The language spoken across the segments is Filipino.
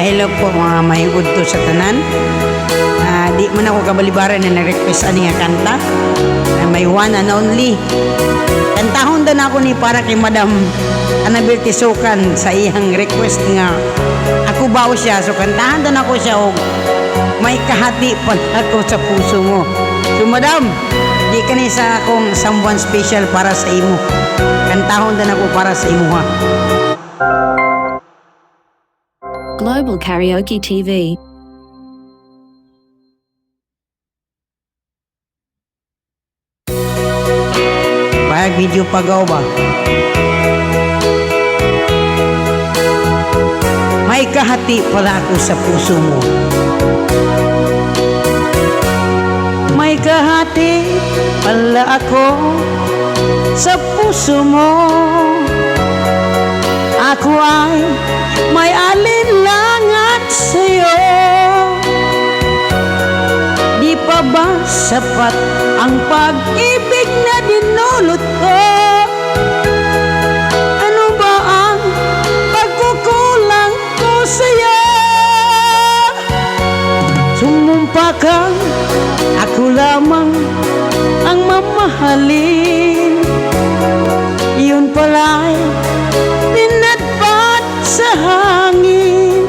Hello po mga mahigod to sa tanan. Di man ako kabalibaran na nag-request ani nga kanta. May one and only. Kantahon din ako ni para kay Madam Anabel Tisukan sa iyang request nga ako baw siya. So kantahan din ako siya og may kahati pa ako sa puso mo. So Madam, di ka ni sa akong someone special para sa imo. Kantahon din ako para sa imo ha. Global Karaoke TV. Bayag video pagaw ba? May kahati pala ako sa puso mo. May kahati pala ako sa puso mo. Ako ay may alinlangan sa'yo. Di pa ba sapat ang pag-ibig na dinulot ko? Ano ba ang pagkukulang ko sa'yo? Sumumpa kang ako lamang ang mamahalin. Yun pala'y pinadpat sa hangin.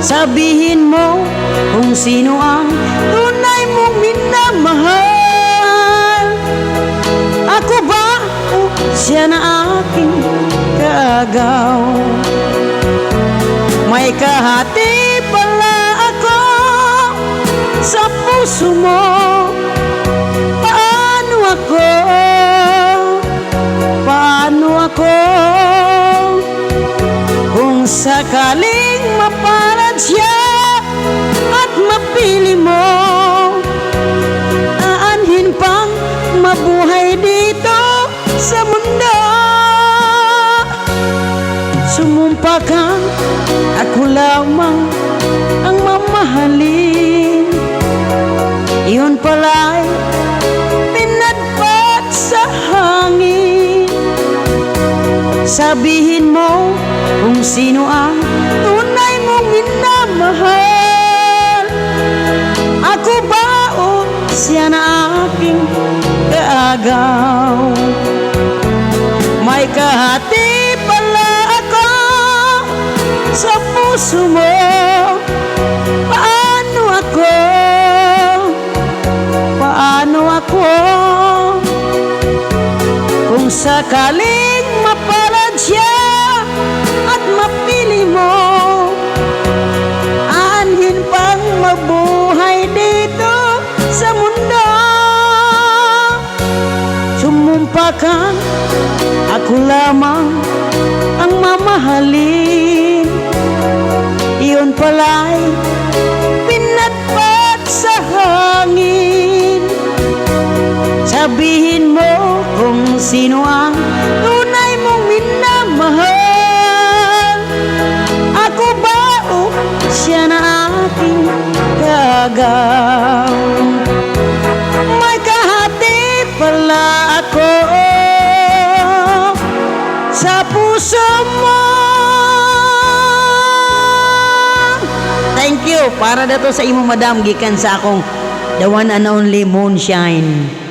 Sabihin mo kung sino ang tunay mong minamahal. Ako ba o siya na aking kaagaw? May kahati pala ako sa puso mo. Paano ako? Paano ako? Kung sakaling mapalad siya at mapili mo, aanhin pang mabuhay dito sa mundo. Sumumpa kang ako lamang ang mamahalin. Iyon pala'y pinadpat sa hangin. Sabihin mo kung sino ang tunay mong minamahal. Ako ba o siya na aking kaagaw? May kahati pala ako sa puso mo. Paano ako? Paano ako? Kung sakaling mapalad siya at mapili mo, aanhin pang mabuhay dito sa mundo. Sumumpa kang ako lamang ang mamahalin. Iyon pala'y pinadpat sa hangin. Sabihin mo kung sino ang tunay mong minamahal. Ako ba o siya na aking kaagaw? May kahati pala ako sa puso mo. Thank you. Para dato sa imo Madam gikan sa akong the one and only Moonshine.